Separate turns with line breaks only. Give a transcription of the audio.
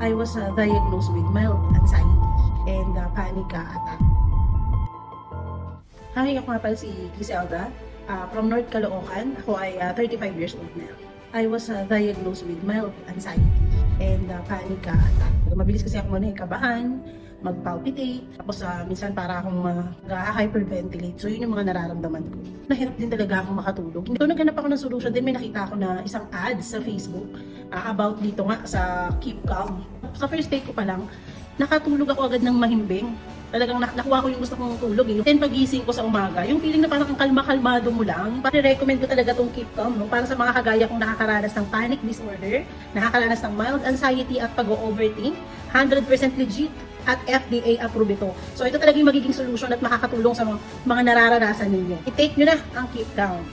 I was diagnosed with mild anxiety and panic attack. Hi, ako nga pala si Griselda from North Caloocan. Ako ay 35 years old na. I was diagnosed with mild anxiety and panic attack. Mabilis kasi ako kabahan, mag-palpitate, tapos minsan para akong hyperventilate. So yun yung mga nararamdaman ko. Nahirap din talaga akong makatulog. So naghanap ako ng solution din, may nakita ako na isang ad sa Facebook about dito nga sa Keep Calm. Sa first day ko pa lang, nakatulog ako agad ng mahimbing. Talagang nakuha ko yung gusto kong tulog eh. Then pagising ko sa umaga, yung feeling na parang kalma-kalmado mo lang. Pare-recommend ko talaga tong Keep Calm, no? Para sa mga kagaya kong nakakaranas ng panic disorder, nakakaranas ng mild anxiety at pag-overthink, 100% legit at FDA approved ito. So ito talaga yung magiging solution at makakatulong sa mga nararanasan ninyo. I-take nyo na ang Keep Calm.